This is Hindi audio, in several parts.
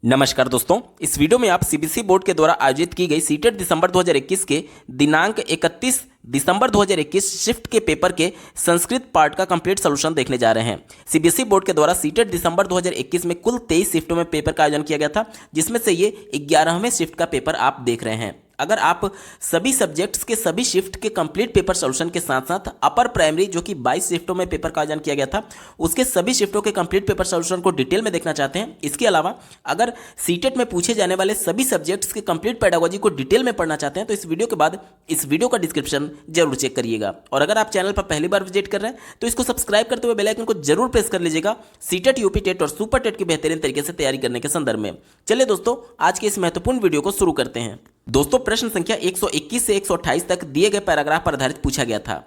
नमस्कार दोस्तों, इस वीडियो में आप सीबीएसई बोर्ड के द्वारा आयोजित की गई सीटेट दिसंबर 2021 के दिनांक 31 दिसंबर 2021 शिफ्ट के पेपर के संस्कृत पार्ट का कंप्लीट सॉल्यूशन देखने जा रहे हैं। सीबीएसई बोर्ड के द्वारा सीटेट दिसंबर 2021 में कुल 23 शिफ्टों में पेपर का आयोजन किया गया था, जिसमें से ये 11वें शिफ्ट का पेपर आप देख रहे हैं। अगर आप सभी सब्जेक्ट्स के सभी शिफ्ट के कंप्लीट पेपर सॉल्यूशन के साथ साथ अपर प्राइमरी जो कि 22 शिफ्टों में पेपर का आयोजन किया गया था उसके सभी शिफ्टों के कंप्लीट पेपर सॉल्यूशन को डिटेल में देखना चाहते हैं, इसके अलावा अगर सीटेट में पूछे जाने वाले सभी सब्जेक्ट्स के कंप्लीट पेडागोजी को डिटेल में पढ़ना चाहते हैं तो इस वीडियो के बाद इस वीडियो का डिस्क्रिप्शन जरूर चेक करिएगा। और अगर आप चैनल पर पहली बार विजिट कर रहे हैं तो इसको सब्सक्राइब करते हुए बेल आइकन को जरूर प्रेस कर लीजिएगा सीटेट, यूपी टेट और सुपर टेट की बेहतरीन तरीके से तैयारी करने के संदर्भ में। चलिए दोस्तों, आज के इस महत्वपूर्ण वीडियो को शुरू करते हैं। दोस्तों, प्रश्न संख्या 121 से 128 तक दिए गए पैराग्राफ पर आधारित पूछा गया था।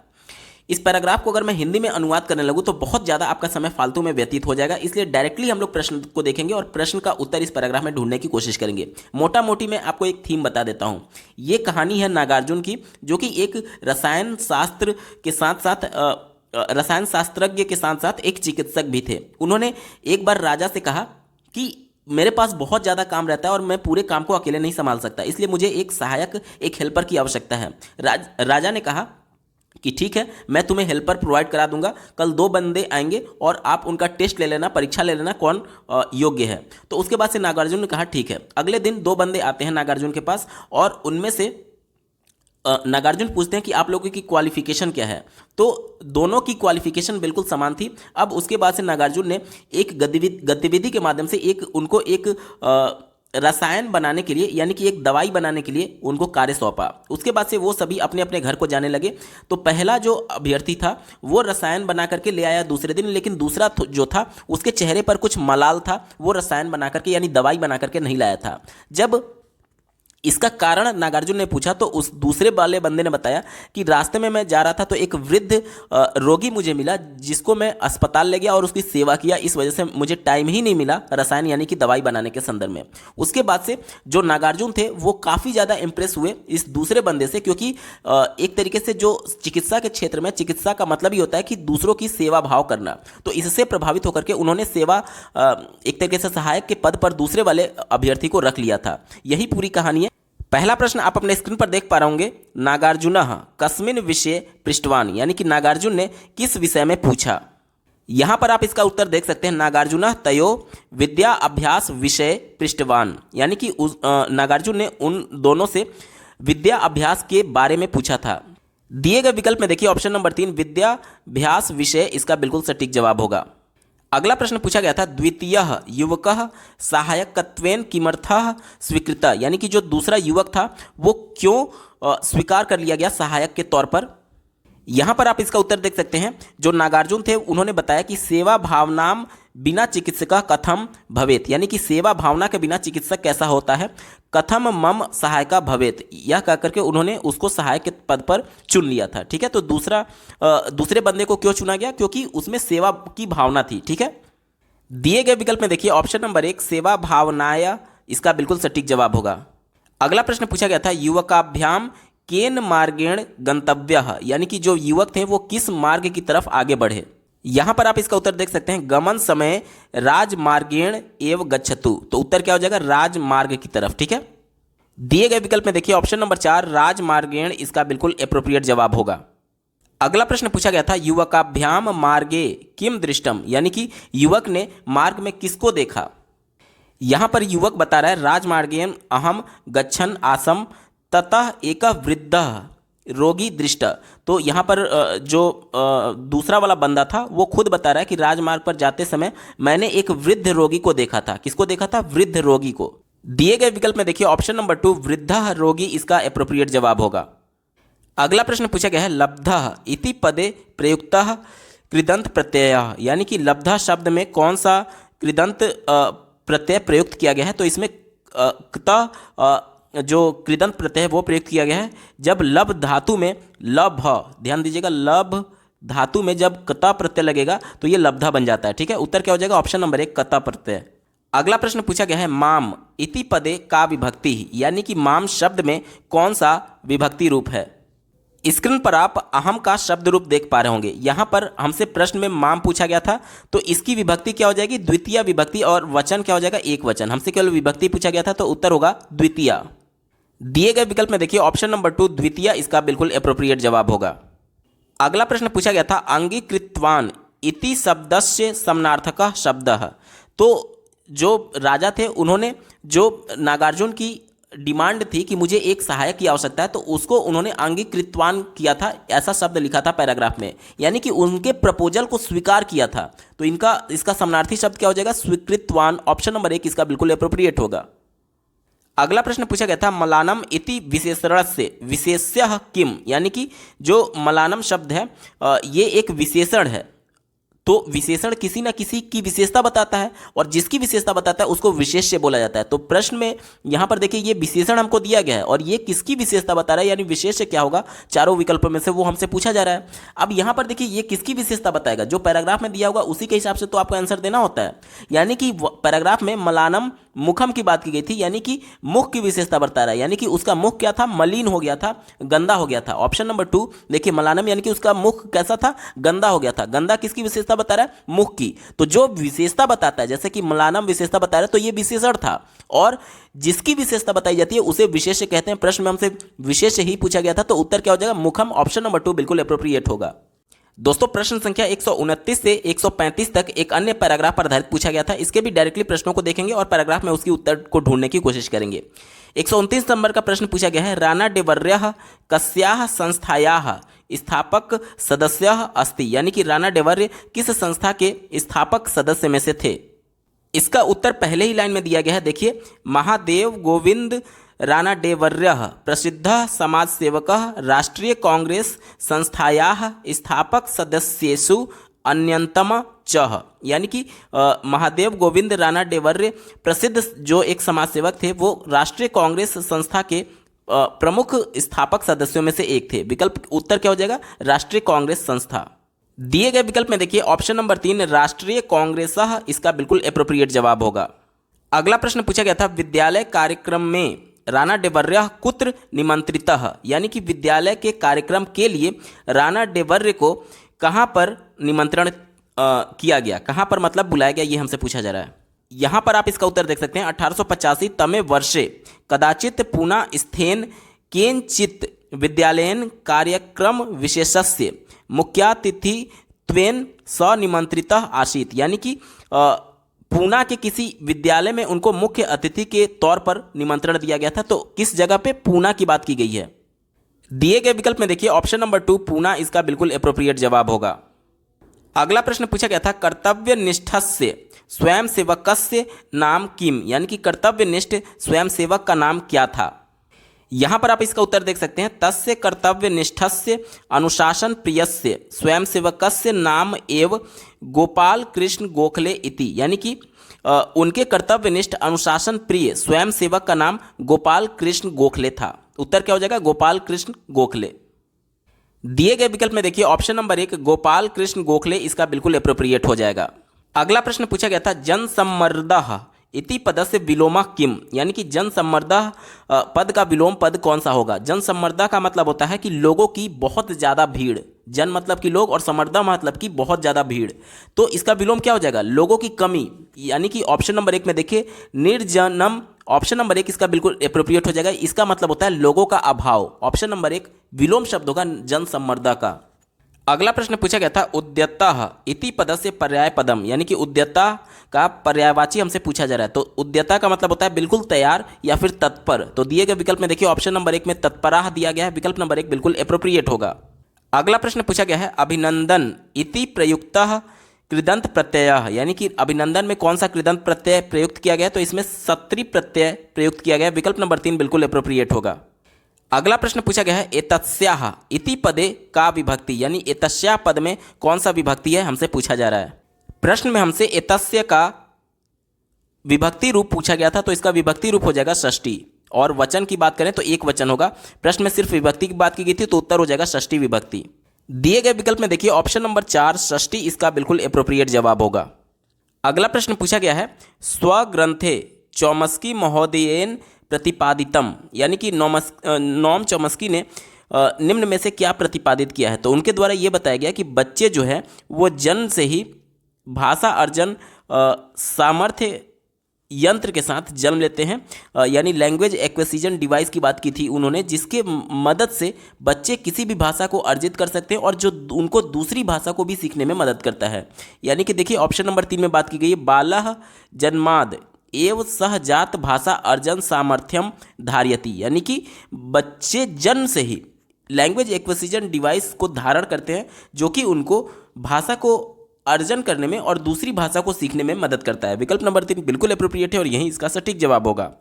इस पैराग्राफ को अगर मैं हिंदी में अनुवाद करने लगूं तो बहुत ज़्यादा आपका समय फालतू में व्यतीत हो जाएगा, इसलिए डायरेक्टली हम लोग प्रश्न को देखेंगे और प्रश्न का उत्तर इस पैराग्राफ में ढूंढने की कोशिश करेंगे। मोटा मोटी मैं आपको एक थीम बता देता हूं। ये कहानी है नागार्जुन की, जो कि एक रसायन शास्त्र के साथ साथ रसायन शास्त्रज्ञ के साथ साथ एक चिकित्सक भी थे। उन्होंने एक बार राजा से कहा कि मेरे पास बहुत ज़्यादा काम रहता है और मैं पूरे काम को अकेले नहीं संभाल सकता, इसलिए मुझे एक सहायक, एक हेल्पर की आवश्यकता है। राजा ने कहा कि ठीक है, मैं तुम्हें हेल्पर प्रोवाइड करा दूंगा। कल 2 बंदे आएंगे और आप उनका टेस्ट ले लेना, परीक्षा ले लेना कौन योग्य है। तो उसके बाद से नागार्जुन ने कहा ठीक है। अगले दिन 2 बंदे आते हैं नागार्जुन के पास और उनमें से नागार्जुन पूछते हैं कि आप लोगों की क्वालिफिकेशन क्या है। तो दोनों की क्वालिफिकेशन बिल्कुल समान थी। अब उसके बाद से नागार्जुन ने एक गतिविधि के माध्यम से उनको एक रसायन बनाने के लिए, यानी कि एक दवाई बनाने के लिए उनको कार्य सौंपा। उसके बाद से वो सभी अपने अपने घर को जाने लगे। तो पहला जो अभ्यर्थी था वो रसायन बना करके ले आया दूसरे दिन, लेकिन दूसरा जो था उसके चेहरे पर कुछ मलाल था, वो रसायन बना करके यानी दवाई बना करके नहीं लाया था। जब इसका कारण नागार्जुन ने पूछा तो उस दूसरे वाले बंदे ने बताया कि रास्ते में मैं जा रहा था तो एक वृद्ध रोगी मुझे मिला, जिसको मैं अस्पताल ले गया और उसकी सेवा किया। इस वजह से मुझे टाइम ही नहीं मिला रसायन यानी कि दवाई बनाने के संदर्भ में। उसके बाद से जो नागार्जुन थे वो काफ़ी ज़्यादा इंप्रेस हुए इस दूसरे बंदे से, क्योंकि एक तरीके से जो चिकित्सा के क्षेत्र में, चिकित्सा का मतलब ही होता है कि दूसरों की सेवा भाव करना। तो इससे प्रभावित होकर के उन्होंने सेवा एक तरीके से सहायक के पद पर दूसरे वाले अभ्यर्थी को रख लिया था। यही पूरी कहानी है। पहला प्रश्न आप अपने स्क्रीन पर देख पा रहे होंगे, नागार्जुनः कस्मिन् विषये पृष्टवान, यानी कि नागार्जुन ने किस विषय में पूछा। यहां पर आप इसका उत्तर देख सकते हैं, नागार्जुनः तयो विद्या अभ्यास विषय पृष्टवान, यानी कि नागार्जुन ने उन दोनों से विद्या अभ्यास के बारे में पूछा था। दिए गए विकल्प में देखिए ऑप्शन नंबर 3 विद्याभ्यास विषय इसका बिल्कुल सटीक जवाब होगा। अगला प्रश्न पूछा गया था, द्वितीयः युवकः सहायकत्वेन किमर्थः स्वीकृतः, यानी कि जो दूसरा युवक था वो क्यों स्वीकार कर लिया गया सहायक के तौर पर। यहाँ पर आप इसका उत्तर देख सकते हैं। जो नागार्जुन थे उन्होंने बताया कि सेवा भावनाम बिना चिकित्सका कथम भवेत, यानी कि सेवा भावना के बिना चिकित्सक कैसा होता है। कथम मम सहायका भवेत, यह कह करके उन्होंने उसको सहायक के पद पर चुन लिया था। ठीक है, तो दूसरे बंदे को क्यों चुना गया, क्योंकि उसमें सेवा की भावना थी। ठीक है, दिए गए विकल्प में देखिए ऑप्शन नंबर 1 सेवा भावनाया इसका बिल्कुल सटीक जवाब होगा। अगला प्रश्न पूछा गया था, युवकाभ्याम केन मार्गेण गंतव्यः, यानी कि जो युवक थे वो किस मार्ग की तरफ आगे बढ़े। यहां पर आप इसका उत्तर देख सकते हैं, गमन समय राजमार्गेण एव गच्छतु, तो उत्तर क्या हो जाएगा, राजमार्ग की तरफ। ठीक है, दिए गए विकल्प में देखिए ऑप्शन नंबर 4 राजमार्गेण इसका बिल्कुल एप्रोप्रिएट जवाब होगा। अगला प्रश्न पूछा गया था, युवकाभ्याम मार्गे किम दृष्टम, यानी कि युवक ने मार्ग में किसको देखा। यहां पर युवक बता रहा है, राजमार्गेण अहम गच्छन आसम ततः एक वृद्ध रोगी दृष्ट। तो यहाँ पर जो दूसरा वाला बंदा था वो खुद बता रहा है कि राजमार्ग पर जाते समय मैंने एक वृद्ध रोगी को देखा था। किसको देखा था, वृद्ध रोगी को। दिए गए विकल्प में देखिए ऑप्शन नंबर 2 वृद्ध रोगी इसका एप्रोप्रिएट जवाब होगा। अगला प्रश्न पूछा गया है, लब्धः इति पदे प्रयुक्तः कृदंत प्रत्यय, यानी कि लब्धः शब्द में कौन सा कृदंत प्रत्यय प्रयुक्त किया गया है। तो इसमें जो कृदंत प्रत्यय है वो प्रयुक्त किया गया है जब लब धातु में लभ, ध्यान दीजिएगा, लब धातु में जब कता प्रत्यय लगेगा तो ये लब्धा बन जाता है। ठीक है, उत्तर क्या हो जाएगा, ऑप्शन नंबर 1 कता प्रत्यय। अगला प्रश्न पूछा गया है, माम इति पदे का विभक्ति, यानी कि माम शब्द में कौन सा विभक्ति रूप है। स्क्रीन पर आप अहम का शब्द रूप देख पा रहे होंगे। यहाँ पर हमसे प्रश्न में माम पूछा गया था, तो इसकी विभक्ति क्या हो जाएगी? द्वितीय विभक्ति, और वचन क्या हो जाएगा? एक वचन। हमसे केवल विभक्ति पूछा गया था, तो उत्तर होगा द्वितीय। दिए गए विकल्प में देखिए ऑप्शन नंबर 2 द्वितीय इसका बिल्कुल एप्रोप्रिएट जवाब होगा। अगला प्रश्न पूछा गया था अंगीकृतवान इति शब्दस्य समानार्थकः शब्दः। तो जो राजा थे उन्होंने जो नागार्जुन की डिमांड थी कि मुझे एक सहायक की आवश्यकता है, तो उसको उन्होंने अंगीकृतवान किया था, ऐसा शब्द लिखा था पैराग्राफ में, यानी कि उनके प्रपोजल को स्वीकार किया था। तो इसका समानार्थी शब्द क्या हो जाएगा? स्वीकृतवान। ऑप्शन नंबर 1 इसका बिल्कुल एप्रोप्रिएट होगा। अगला प्रश्न पूछा गया था मलानम इति विशेषणस्य विशेष्यः किम, यानी कि जो मलानम शब्द है ये एक विशेषण है। तो विशेषण किसी ना किसी की विशेषता बताता है, और जिसकी विशेषता बताता है उसको विशेष्य बोला जाता है। तो प्रश्न में यहाँ पर देखिए ये विशेषण हमको दिया गया है और ये किसकी विशेषता बता रहा है, यानी विशेष्य क्या होगा? चारों विकल्पों में से वो हमसे पूछा जा रहा है। अब यहाँ पर देखिए ये किसकी विशेषता बताएगा? जो पैराग्राफ में दिया होगा उसी के हिसाब से तो आपको आंसर देना होता है। यानी कि पैराग्राफ में मलानम मुखम की बात की गई थी, यानी कि मुख की विशेषता बता रहा है, यानी कि उसका मुख क्या था? मलिन हो गया था, गंदा हो गया था। ऑप्शन नंबर 2 देखिए मलानम यानी कि उसका मुख कैसा था? गंदा हो गया था। गंदा किसकी विशेषता बता रहा है? मुख की। तो जो विशेषता बताता है, जैसे कि मलानम विशेषता बता रहा है, तो ये विशेषण था, और जिसकी विशेषता बताई जाती है उसे विशेष्य कहते हैं। प्रश्न में हमसे विशेष्य ही पूछा गया था, तो उत्तर क्या हो जाएगा? मुखम। ऑप्शन नंबर 2 बिल्कुल एप्रोप्रिएट होगा। दोस्तों प्रश्न संख्या 129 से 135 तक एक अन्य पैराग्राफ पर आधारित पूछा गया था। इसके भी डायरेक्टली प्रश्नों को देखेंगे और पैराग्राफ में उसकी उत्तर को ढूंढने की कोशिश करेंगे। 129 नंबर का प्रश्न पूछा गया है राणा डेवर्यः कस्याः संस्थायाः स्थापक सदस्यः अस्ति, यानी कि राणा डेवर्य किस संस्था के स्थापक सदस्य में से थे? इसका उत्तर पहले ही लाइन में दिया गया है। देखिए महादेव गोविंद राणा डेवर्यः प्रसिद्धः समाजसेवकः राष्ट्रीय कांग्रेस संस्थायाः स्थापक सदस्येषु अन्यतमः च, यानी कि महादेव गोविंद राणा डेवर्य प्रसिद्ध जो एक समाजसेवक थे वो राष्ट्रीय कांग्रेस संस्था के प्रमुख स्थापक सदस्यों में से एक थे। विकल्प उत्तर क्या हो जाएगा? राष्ट्रीय कांग्रेस संस्था। दिए गए विकल्प में देखिए ऑप्शन नंबर 3 राष्ट्रीय कांग्रेसः इसका बिल्कुल एप्रोप्रिएट जवाब होगा। अगला प्रश्न पूछा गया था विद्यालय कार्यक्रम में राणा डेवर्य कुत्र निमंत्रितः, यानी कि विद्यालय के कार्यक्रम के लिए राणा डेवर्य को कहाँ पर निमंत्रण किया गया? कहाँ पर मतलब बुलाया गया, ये हमसे पूछा जा रहा है। यहाँ पर आप इसका उत्तर देख सकते हैं 1885 तमे वर्षे कदाचित पुनः स्थेन केनचित् विद्यालयेन कार्यक्रम विशेषस्य मुख्यातिथित्वेन सनिमंत्रितः आसीत्, यानी कि पूना के किसी विद्यालय में उनको मुख्य अतिथि के तौर पर निमंत्रण दिया गया था। तो किस जगह पे? पूना की बात की गई है। दिए गए विकल्प में देखिए ऑप्शन नंबर 2 पूना इसका बिल्कुल एप्रोप्रिएट जवाब होगा। अगला प्रश्न पूछा गया था कर्तव्यनिष्ठस्य स्वयंसेवकस्य नाम किम, यानी कि कर्तव्यनिष्ठ स्वयंसेवक का नाम क्या था? यहाँ पर आप इसका उत्तर देख सकते हैं तस्य कर्तव्यनिष्ठस्य अनुशासन प्रियस्य स्वयंसेवकस्य नाम एव गोपाल कृष्ण गोखले इति, यानी कि उनके कर्तव्यनिष्ठ अनुशासन प्रिय स्वयंसेवक का नाम गोपाल कृष्ण गोखले था। उत्तर क्या हो जाएगा? गोपाल कृष्ण गोखले। दिए गए विकल्प में देखिए ऑप्शन नंबर 1 गोपाल कृष्ण गोखले इसका बिल्कुल एप्रोप्रिएट हो जाएगा। अगला प्रश्न पूछा गया था जनसम्मर्दः इति पदस्य विलोमः किम, यानी कि जनसम्मर्दः पद का विलोम पद कौन सा होगा? जनसम्मर्दः का मतलब होता है कि लोगों की बहुत ज़्यादा भीड़। जन मतलब कि लोग और सम्मर्दः मतलब कि बहुत ज़्यादा भीड़। तो इसका विलोम क्या हो जाएगा? लोगों की कमी, यानी कि ऑप्शन नंबर 1 में देखिए निर्जनम। ऑप्शन नंबर 1 इसका बिल्कुल एप्रोप्रिएट हो जाएगा। इसका मतलब होता है लोगों का अभाव। ऑप्शन नंबर 1 विलोम शब्द होगा जनसम्मर्दः का। अगला प्रश्न पूछा गया था उद्यतः इति पदस्य पर्याय पदम, यानी कि उद्यता का पर्यायवाची हमसे पूछा जा रहा है। तो उद्यता का मतलब होता है बिल्कुल तैयार या फिर तत्पर। तो दिए गए विकल्प में देखिए ऑप्शन नंबर 1 में तत्पराः दिया गया है। विकल्प नंबर 1 बिल्कुल एप्रोप्रिएट होगा। अगला प्रश्न पूछा गया है अभिनंदन इति प्रयुक्तः कृदंत प्रत्यय, यानी कि अभिनंदन में कौन सा कृदंत प्रत्यय प्रयुक्त किया गया? तो इसमें सत्री प्रत्यय प्रयुक्त किया गया। विकल्प नंबर 3 बिल्कुल एप्रोप्रिएट होगा। अगला प्रश्न पूछा गया है एतस्याः इति पदे का विभक्ति, यानी एतस्या पद में कौन सा विभक्ति है हमसे पूछा जा रहा है। प्रश्न में हमसे एतस्य का विभक्ति रूप पूछा गया था, तो इसका विभक्ति रूप हो जाएगा षष्ठी। और वचन की बात करें तो एक वचन होगा। प्रश्न में सिर्फ विभक्ति की बात की गई थी, तो उत्तर हो जाएगा षष्ठी विभक्ति। दिए गए विकल्प में देखिए ऑप्शन नंबर 4 षष्ठी इसका बिल्कुल एप्रोप्रिएट जवाब होगा। अगला प्रश्न पूछा गया है स्वग्रंथे चौमस्की महोदयेन प्रतिपादितम, यानी कि नोम चौमस्की ने निम्न में से क्या प्रतिपादित किया है? तो उनके द्वारा ये बताया गया कि बच्चे जो है वो जन्म से ही भाषा अर्जन सामर्थ्य यंत्र के साथ जन्म लेते हैं, यानी लैंग्वेज एक्विजिशन डिवाइस की बात की थी उन्होंने, जिसके मदद से बच्चे किसी भी भाषा को अर्जित कर सकते हैं और जो उनको दूसरी भाषा को भी सीखने में मदद करता है। यानी कि देखिए ऑप्शन नंबर 3 में बात की गई है, बालः जन्माद एव सहजात भाषा अर्जन सामर्थ्यम धारयति, यानी कि बच्चे जन्म से ही लैंग्वेज एक्विजिशन डिवाइस को धारण करते हैं जो कि उनको भाषा को अर्जन करने में और दूसरी भाषा को सीखने में मदद करता है। विकल्प नंबर 3 बिल्कुल एप्रोप्रिएट है और यही इसका सटीक जवाब होगा।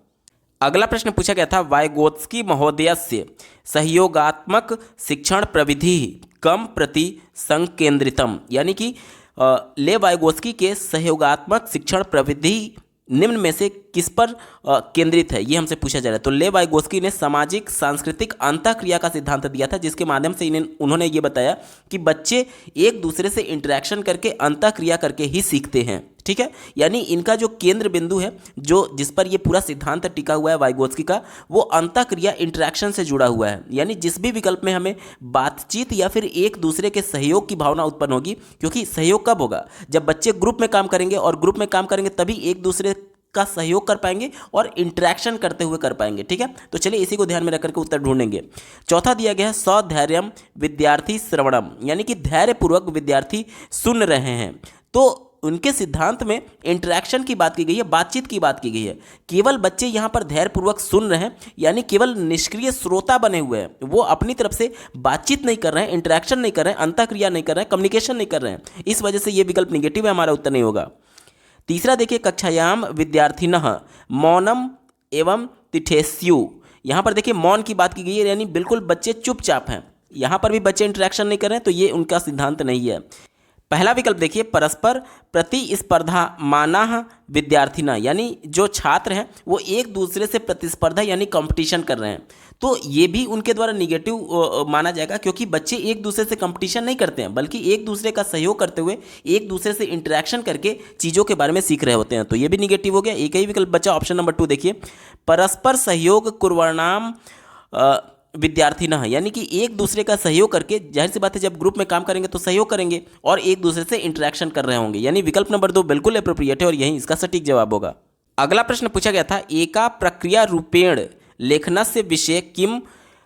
अगला प्रश्न पूछा गया था, वाइगोत्स्की महोदयस्य सहयोगात्मक शिक्षण प्रविधि कम प्रति संकेंद्रितम, यानी कि ले वाइगोत्स्की के सहयोगात्मक शिक्षण प्रविधि निम्न में से किस पर केंद्रित है, ये हमसे पूछा जा रहा है। तो ले वाइगोत्स्की ने सामाजिक सांस्कृतिक अंतःक्रिया का सिद्धांत दिया था, जिसके माध्यम से उन्होंने ये बताया कि बच्चे एक दूसरे से इंटरेक्शन करके अंतःक्रिया करके ही सीखते हैं। ठीक है, यानी इनका जो केंद्र बिंदु है, जो जिस पर ये पूरा सिद्धांत टिका हुआ है वाइगोत्स्की का, वो अंतःक्रिया इंटरेक्शन से जुड़ा हुआ है। यानी जिस भी विकल्प में हमें बातचीत या फिर एक दूसरे के सहयोग की भावना उत्पन्न होगी, क्योंकि सहयोग कब होगा, जब बच्चे ग्रुप में काम करेंगे, और ग्रुप में काम करेंगे तभी एक दूसरे का सहयोग कर पाएंगे और इंटरेक्शन करते हुए कर पाएंगे। ठीक है, तो चलिए इसी को ध्यान में रख करके उत्तर ढूंढेंगे। चौथा दिया गया है, सधैर्यम विद्यार्थी श्रवणम, यानी कि धैर्यपूर्वक विद्यार्थी सुन रहे हैं। तो उनके सिद्धांत में इंटरेक्शन की बात की गई है, बातचीत की बात की गई है। केवल बच्चे यहाँ पर धैर्यपूर्वक सुन रहे हैं, यानी केवल निष्क्रिय श्रोता बने हुए हैं, वो अपनी तरफ से बातचीत नहीं कर रहे हैं, इंटरेक्शन नहीं कर रहे हैं, अंतःक्रिया नहीं कर रहे हैं, कम्युनिकेशन नहीं कर रहे हैं। इस वजह से ये विकल्प निगेटिव है, हमारा उत्तर नहीं होगा। तीसरा देखिए, कक्षायाम विद्यार्थिनः मौनम एवं तिठेस्यु, यहाँ पर देखिए मौन की बात की गई है, यानी बिल्कुल बच्चे चुपचाप हैं। यहाँ पर भी बच्चे इंटरेक्शन नहीं कर रहे हैं, तो ये उनका सिद्धांत नहीं है। पहला विकल्प देखिए, परस्पर प्रतिस्पर्धा माना विद्यार्थिना, यानी जो छात्र हैं वो एक दूसरे से प्रतिस्पर्धा यानी कंपटीशन कर रहे हैं, तो ये भी उनके द्वारा निगेटिव माना जाएगा, क्योंकि बच्चे एक दूसरे से कंपटीशन नहीं करते हैं, बल्कि एक दूसरे का सहयोग करते हुए एक दूसरे से इंटरेक्शन करके चीज़ों के बारे में सीख रहे होते हैं, तो ये भी निगेटिव हो गया। एक ही विकल्प बचा ऑप्शन नंबर 2 देखिए, परस्पर सहयोग कुर्वणाम विद्यार्थी न, यानी कि एक दूसरे का सहयोग करके, जाहिर सी बात है जब ग्रुप में काम करेंगे तो सहयोग करेंगे और एक दूसरे से इंटरेक्शन कर रहे होंगे, यानी विकल्प नंबर 2 बिल्कुल एप्रोप्रिएट है और यही इसका सटीक जवाब होगा। अगला प्रश्न पूछा गया था, एका प्रक्रिया रूपेण लेखनस्य विषय किम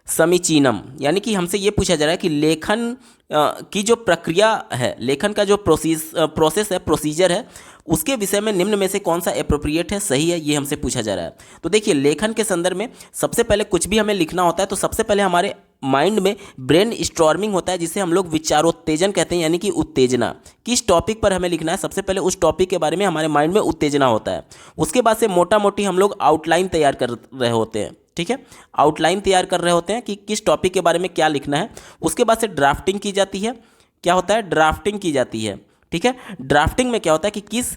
समीचीनम, यानी कि हमसे ये पूछा जा रहा है कि लेखन की जो प्रक्रिया है, लेखन का जो प्रोसेस है, प्रोसीजर है, उसके विषय में निम्न में से कौन सा एप्रोप्रिएट है, सही है, ये हमसे पूछा जा रहा है। तो देखिए लेखन के संदर्भ में सबसे पहले कुछ भी हमें लिखना होता है तो सबसे पहले हमारे माइंड में ब्रेन स्टॉर्मिंग होता है, जिसे हम लोग विचारोत्तेजन कहते हैं, यानी कि उत्तेजना। किस टॉपिक पर हमें लिखना है, सबसे पहले उस टॉपिक के बारे में हमारे माइंड में उत्तेजना होता है। उसके बाद से मोटा मोटी हम लोग आउटलाइन तैयार कर रहे होते हैं। ठीक है, आउटलाइन तैयार कर रहे होते हैं कि किस टॉपिक के बारे में क्या लिखना है। उसके बाद से ड्राफ्टिंग की जाती है। क्या होता है, ड्राफ्टिंग की जाती है। ठीक है, ड्राफ्टिंग में क्या होता है कि किस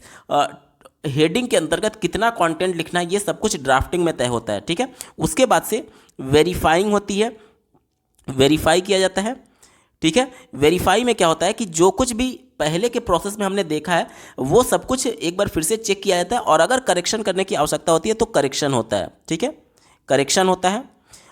हेडिंग के अंतर्गत कितना कंटेंट लिखना है, ये सब कुछ ड्राफ्टिंग में तय होता है। ठीक है, उसके बाद से वेरीफाइंग होती है, वेरीफाई किया जाता है। ठीक है, वेरीफाई में क्या होता है कि जो कुछ भी पहले के प्रोसेस में हमने देखा है वो सब कुछ एक बार फिर से चेक किया जाता है, और अगर करेक्शन करने की आवश्यकता होती है तो करेक्शन होता है। ठीक है, करेक्शन होता है,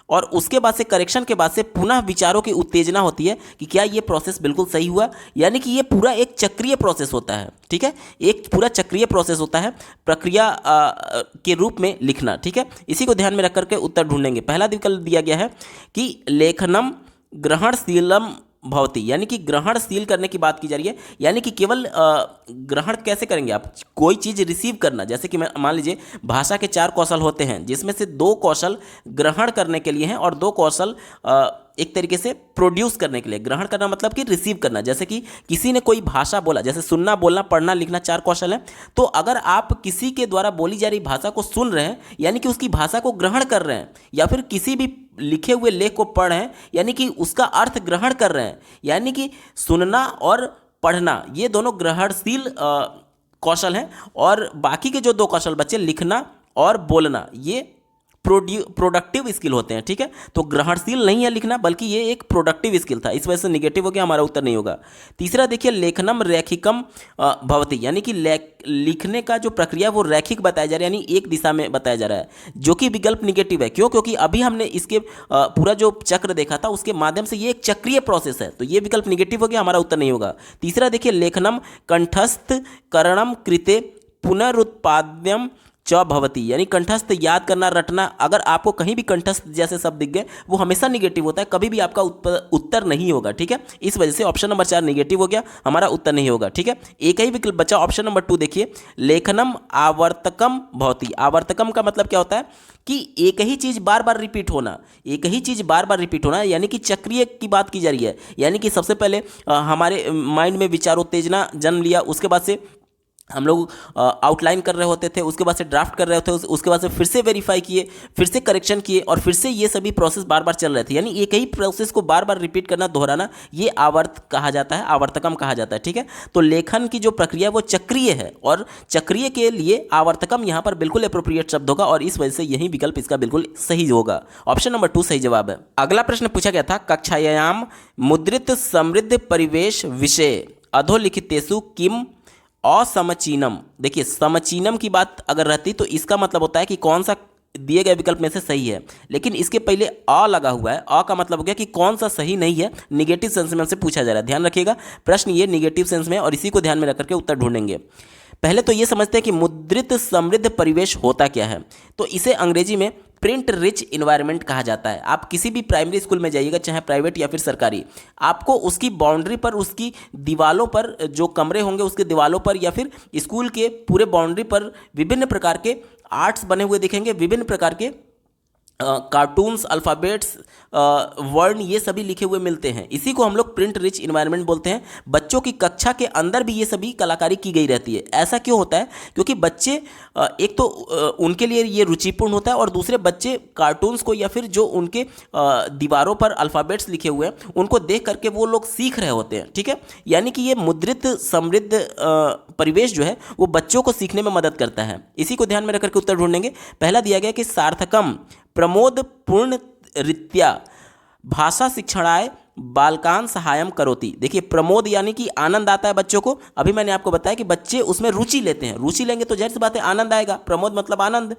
और उसके बाद से करेक्शन के बाद से पुनः विचारों की उत्तेजना होती है कि क्या ये प्रोसेस बिल्कुल सही हुआ, यानी कि ये पूरा एक चक्रीय प्रोसेस होता है। ठीक है, एक पूरा चक्रीय प्रोसेस होता है प्रक्रिया के रूप में लिखना। ठीक है, इसी को ध्यान में रख करके उत्तर ढूंढेंगे। पहला विकल्प दिया गया है कि लेखनम ग्रहणशीलम भवती, यानी कि ग्रहणशील करने की बात की जा रही है, यानी कि केवल ग्रहण कैसे करेंगे आप, कोई चीज़ रिसीव करना, जैसे कि मान लीजिए भाषा के 4 कौशल होते हैं, जिसमें से 2 कौशल ग्रहण करने के लिए हैं और 2 कौशल एक तरीके से प्रोड्यूस करने के लिए। ग्रहण करना मतलब कि रिसीव करना, जैसे कि किसी ने कोई भाषा बोला, जैसे सुनना, बोलना, पढ़ना, लिखना 4 कौशल है, तो अगर आप किसी के द्वारा बोली जा रही भाषा को सुन रहे हैं, यानी कि उसकी भाषा को ग्रहण कर रहे हैं, या फिर किसी भी लिखे हुए लेख को पढ़ रहे हैं, यानी कि उसका अर्थ ग्रहण कर रहे हैं, यानी कि सुनना और पढ़ना ये दोनों ग्रहणशील कौशल हैं, और बाकी के जो 2 कौशल बचे, लिखना और बोलना, ये प्रोडक्टिव स्किल होते हैं, ठीक है। तो ग्रहणशील नहीं है लिखना, बल्कि ये एक प्रोडक्टिव स्किल था, इस वजह से निगेटिव हो गया, हमारा उत्तर नहीं होगा। तीसरा देखिए, लेखनम रैखिकम भवति, यानी कि लिखने का जो प्रक्रिया वो रैखिक बताया जा रहा है, यानी एक दिशा में बताया जा रहा है, जो कि विकल्प निगेटिव है। क्यों? क्योंकि अभी हमने इसके पूरा जो चक्र देखा था उसके माध्यम से ये एक चक्रीय प्रोसेस है, तो ये विकल्प निगेटिव हो गया, हमारा उत्तर नहीं होगा। तीसरा देखिए, लेखनम कंठस्थ करणम कृते पुनरुत्पाद्यम च भवति, यानी कंठस्थ याद करना, रटना। अगर आपको कहीं भी कंठस्थ जैसे शब्द दिख गए वो हमेशा निगेटिव होता है, कभी भी आपका उत्तर नहीं होगा, ठीक है। इस वजह से ऑप्शन नंबर 4 निगेटिव हो गया, हमारा उत्तर नहीं होगा, ठीक है। एक ही विकल्प बचा, ऑप्शन नंबर 2 देखिए, लेखनम आवर्तकम भवति। आवर्तकम का मतलब क्या होता है कि एक ही चीज बार बार रिपीट होना, एक ही चीज बार बार रिपीट होना, यानी कि चक्रीय की बात की जा रही है। यानी कि सबसे पहले हमारे माइंड में विचारोत्तेजना जन्म लिया, उसके बाद से हम लोग आउटलाइन कर रहे होते थे, उसके बाद से ड्राफ्ट कर रहे होते, उसके बाद से फिर से वेरीफाई किए, फिर से करेक्शन किए, और फिर से ये सभी प्रोसेस बार बार चल रहे थे। यानी एक ही प्रोसेस को बार बार रिपीट करना, दोहराना, ये आवर्त कहा जाता है, आवर्तकम कहा जाता है, ठीक है। तो लेखन की जो प्रक्रिया वो चक्रीय है, और चक्रीय के लिए आवर्तकम यहाँ पर बिल्कुल अप्रोप्रिएट शब्द होगा, और इस वजह से यही विकल्प इसका बिल्कुल सही होगा। ऑप्शन नंबर 2 सही जवाब है। अगला प्रश्न पूछा गया था, कक्षायाम मुद्रित समृद्ध परिवेश विषय अधोलिखितेषु किम असमचीनम। देखिए, समचीनम की बात अगर रहती तो इसका मतलब होता है कि कौन सा दिए गए विकल्प में से सही है, लेकिन इसके पहले अ लगा हुआ है। अ का मतलब हो गया कि कौन सा सही नहीं है, निगेटिव सेंस में हमसे पूछा जा रहा है। ध्यान रखिएगा, प्रश्न ये निगेटिव सेंस में है, और इसी को ध्यान में रख करके उत्तर ढूंढेंगे। पहले तो ये समझते हैं कि मुद्रित समृद्ध परिवेश होता क्या है। तो इसे अंग्रेजी में प्रिंट रिच इन्वायरमेंट कहा जाता है। आप किसी भी प्राइमरी स्कूल में जाइएगा, चाहे प्राइवेट या फिर सरकारी, आपको उसकी बाउंड्री पर, उसकी दीवालों पर, जो कमरे होंगे उसके दीवालों पर, या फिर स्कूल के पूरे बाउंड्री पर विभिन्न प्रकार के आर्ट्स बने हुए दिखेंगे, विभिन्न प्रकार के कार्टून्स, अल्फ़ाबेट्स, वर्ण, ये सभी लिखे हुए मिलते हैं। इसी को हम लोग प्रिंट रिच इन्वायरमेंट बोलते हैं। बच्चों की कक्षा के अंदर भी ये सभी कलाकारी की गई रहती है। ऐसा क्यों होता है? क्योंकि बच्चे एक तो उनके लिए ये रुचिपूर्ण होता है, और दूसरे बच्चे कार्टून्स को या फिर जो उनके दीवारों पर अल्फ़ाबेट्स लिखे हुए हैं उनको देख करके वो लोग सीख रहे होते हैं, ठीक है। यानी कि ये मुद्रित समृद्ध परिवेश जो है वो बच्चों को सीखने में मदद करता है। इसी को ध्यान में रख करके उत्तर ढूंढेंगे। पहला दिया गया कि सार्थकम प्रमोद पूर्ण रीत्या भाषा शिक्षणाय बालकान सहायम करोति। देखिए, प्रमोद यानी कि आनंद आता है बच्चों को। अभी मैंने आपको बताया कि बच्चे उसमें रुचि लेते हैं, रुचि लेंगे तो जाहिर सी बात है आनंद आएगा। प्रमोद मतलब आनंद,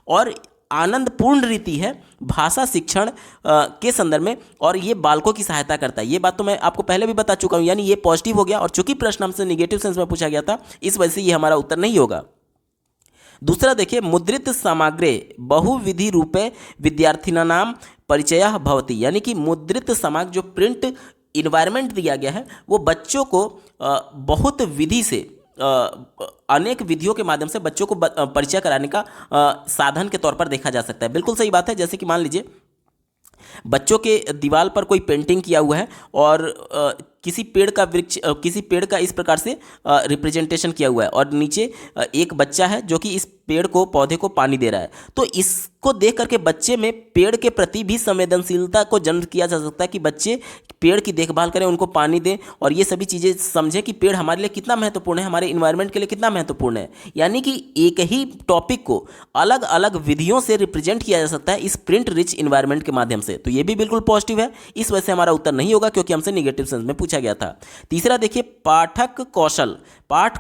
और आनंद पूर्ण रीति है भाषा शिक्षण के संदर्भ में, और ये बालकों की सहायता करता है। ये बात तो मैं आपको पहले भी बता चुका हूँ, यानी ये पॉजिटिव हो गया। और चूंकि प्रश्न हमसे निगेटिव सेंस में पूछा गया था, इस वजह से ये हमारा उत्तर नहीं होगा। दूसरा देखिए, मुद्रित सामग्रे बहुविधि रूपे विद्यार्थिनानाम परिचय भवति, यानी कि मुद्रित सामग्री जो प्रिंट इन्वायरमेंट दिया गया है वो बच्चों को बहुत विधि से, अनेक विधियों के माध्यम से बच्चों को परिचय कराने का साधन के तौर पर देखा जा सकता है। बिल्कुल सही बात है। जैसे कि मान लीजिए बच्चों के दीवार पर कोई पेंटिंग किया हुआ है, और किसी पेड़ का वृक्ष, किसी पेड़ का इस प्रकार से रिप्रेजेंटेशन किया हुआ है, और नीचे एक बच्चा है जो कि इस पेड़ को, पौधे को पानी दे रहा है। तो इसको देख करके बच्चे में पेड़ के प्रति भी संवेदनशीलता को जन्म किया जा सकता है कि बच्चे पेड़ की देखभाल करें, उनको पानी दें, और ये सभी चीज़ें समझें कि पेड़ हमारे लिए कितना महत्वपूर्ण है, हमारे इन्वायरमेंट के लिए कितना महत्वपूर्ण है। यानी कि एक ही टॉपिक को अलग अलग विधियों से रिप्रेजेंट किया जा सकता है इस प्रिंट रिच इन्वायरमेंट के माध्यम से। तो ये भी बिल्कुल पॉजिटिव है। इस वजह से हमारा उत्तर नहीं होगा, क्योंकि हमसे निगेटिव सेंस में पूछा गया था। तीसरा देखिए, पाठ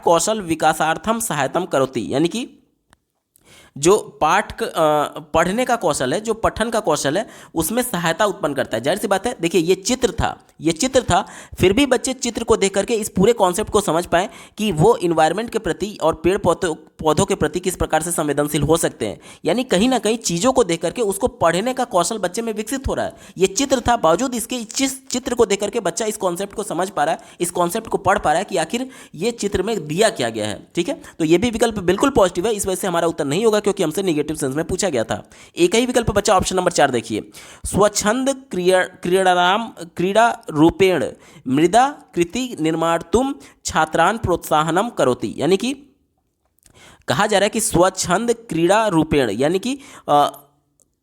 कौशल विकासार्थम सहायतम करोति, यानी कि जो पढ़ने का कौशल है, जो पठन का कौशल है, उसमें सहायता उत्पन्न करता है। जाहिर सी बात है। देखिए, ये चित्र था, फिर भी बच्चे चित्र को देख करके इस पूरे कॉन्सेप्ट को समझ पाए कि वो इन्वायरमेंट के प्रति और पेड़ पौधों के प्रति किस प्रकार से संवेदनशील हो सकते हैं। यानी कहीं ना कहीं चीज़ों को देख करके उसको पढ़ने का कौशल बच्चे में विकसित हो रहा है। ये चित्र था, बावजूद इसके इस चित्र को देख करके बच्चा इस कॉन्सेप्ट को समझ पा रहा है, इस कॉन्सेप्ट को पढ़ पा रहा है कि आखिर ये चित्र में दिया क्या गया है, ठीक है। तो ये भी विकल्प बिल्कुल पॉजिटिव है। इस वजह से हमारा उत्तर नहीं होगा, क्योंकि हमसे निगेटिव सेंस में पूछा गया था। एक ही विकल्प बचा, ऑप्शन नंबर 4 देखिए, स्वच्छंद क्रीड़ा रूपेण मृदा कृति निर्माणतुम छात्रान प्रोत्साहनम करोति, यानी कि कहा जा रहा है कि स्वच्छंद क्रीड़ा रूपेण, यानी कि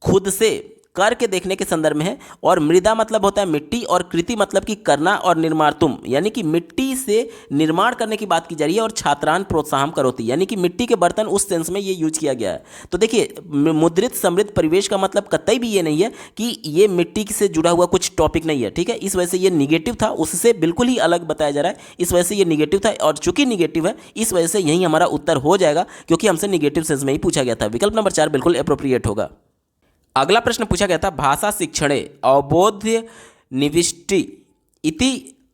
खुद से करके देखने के संदर्भ में है, और मृदा मतलब होता है मिट्टी, और कृति मतलब कि करना, और निर्मार्तुम यानी कि मिट्टी से निर्माण करने की बात की जा रही है, और छात्रान प्रोत्साहन करोति यानी कि मिट्टी के बर्तन उस सेंस में ये यूज किया गया है। तो देखिए मुद्रित समृद्ध परिवेश का मतलब कतई भी ये नहीं है कि ये मिट्टी से जुड़ा हुआ कुछ टॉपिक नहीं है, ठीक है। इस वजह से ये निगेटिव था, उससे बिल्कुल ही अलग बताया जा रहा है, इस वजह से ये निगेटिव था, और चूंकि निगेटिव है इस वजह से यही हमारा उत्तर हो जाएगा, क्योंकि हमसे निगेटिव सेंस में ही पूछा गया था। विकल्प नंबर 4 बिल्कुल एप्रोप्रिएट होगा। अगला प्रश्न पूछा गया था भाषा शिक्षणे अवबोध्य निविष्टि इति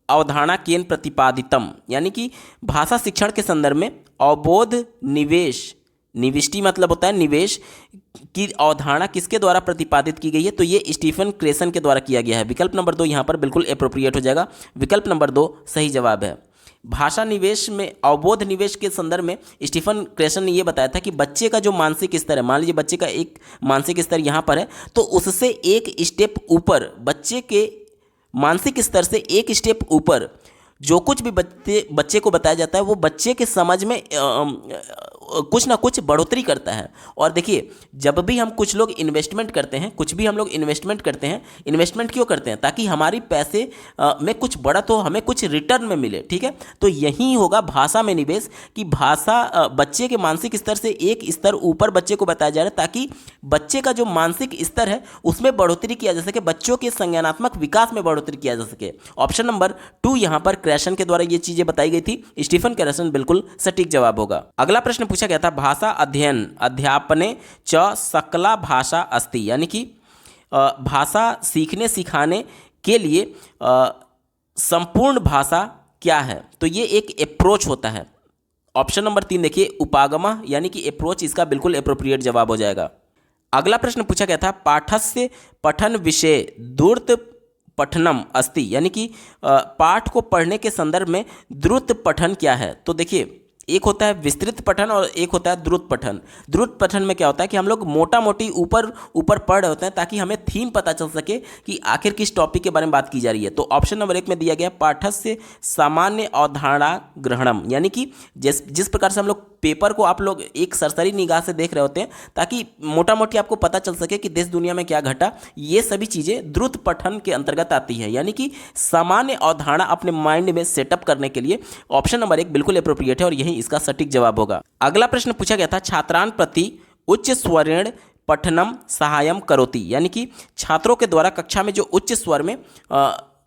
अवधारणा केन प्रतिपादितम, यानी कि भाषा शिक्षण के संदर्भ में अवबोध निवेश, निविष्टि मतलब होता है निवेश की अवधारणा किसके द्वारा प्रतिपादित की गई है, तो ये स्टीफन क्रेसन के द्वारा किया गया है। विकल्प नंबर 2 यहाँ पर बिल्कुल एप्रोप्रिएट हो जाएगा, विकल्प नंबर 2 सही जवाब है। भाषा निवेश में अवबोध निवेश के संदर्भ में स्टीफन क्रेसन ने यह बताया था कि बच्चे का जो मानसिक स्तर है, मान लीजिए बच्चे का एक मानसिक स्तर यहाँ पर है, तो उससे एक स्टेप ऊपर, बच्चे के मानसिक स्तर से एक स्टेप ऊपर जो कुछ भी बच्चे को बताया जाता है वो बच्चे के समझ में कुछ ना कुछ बढ़ोतरी करता है। और देखिए जब भी हम कुछ लोग इन्वेस्टमेंट करते हैं, कुछ भी हम लोग इन्वेस्टमेंट करते हैं, इन्वेस्टमेंट क्यों करते हैं, ताकि हमारी पैसे में कुछ बढ़त हो, हमें कुछ रिटर्न में मिले, ठीक है। तो यही होगा भाषा में निवेश, कि भाषा बच्चे के मानसिक स्तर से एक स्तर ऊपर बच्चे को बताया जा रहा है, ताकि बच्चे का जो मानसिक स्तर है उसमें बढ़ोतरी किया जा सके, बच्चों के संज्ञानात्मक विकास में बढ़ोतरी किया जा सके। ऑप्शन नंबर 2 यहाँ पर क्रेसन के द्वारा ये चीजें बताई गई थी, स्टीफन क्रेसन बिल्कुल सटीक जवाब होगा। अगला प्रश्न पूछा गया था भाषा अध्ययन अध्यापने च सकला भाषा अस्ति, यानी कि भाषा सीखने सिखाने के लिए संपूर्ण भाषा क्या है, तो ये एक अप्रोच होता है। ऑप्शन नंबर 3 देखिए उपागम यानी कि अप्रोच, इसका बिल्कुल एप्रोप्रिएट जवाब हो जाएगा। अगला प्रश्न पूछा गया था पाठस्य पठन विषय द्रुत पठनम अस्ति, यानी कि पाठ को पढ़ने के संदर्भ में द्रुत पठन क्या है, तो देखिए एक होता है विस्तृत पठन और एक होता है द्रुत पठन। द्रुत पठन में क्या होता है कि हम लोग मोटा मोटी ऊपर पढ़ रहे होते हैं, ताकि हमें थीम पता चल सके कि आखिर किस टॉपिक के बारे में बात की जा रही है। तो ऑप्शन नंबर 1 में दिया गया पाठस्य सामान्य अवधारणा ग्रहणम, यानी कि जिस प्रकार से हम लोग पेपर को आप लोग एक सरसरी निगाह से देख रहे होते हैं, ताकि मोटा मोटी आपको पता चल सके कि देश दुनिया में क्या घटा, ये सभी चीज़ें द्रुत पठन के अंतर्गत आती है, यानी कि सामान्य अवधारणा अपने माइंड में सेटअप करने के लिए ऑप्शन नंबर 1 बिल्कुल एप्रोप्रिएट है और यही इसका सटीक जवाब होगा। अगला प्रश्न पूछा गया था छात्रान प्रति उच्च स्वरेण पठनम सहायम करोति, यानी कि छात्रों के द्वारा कक्षा में जो उच्च स्वर में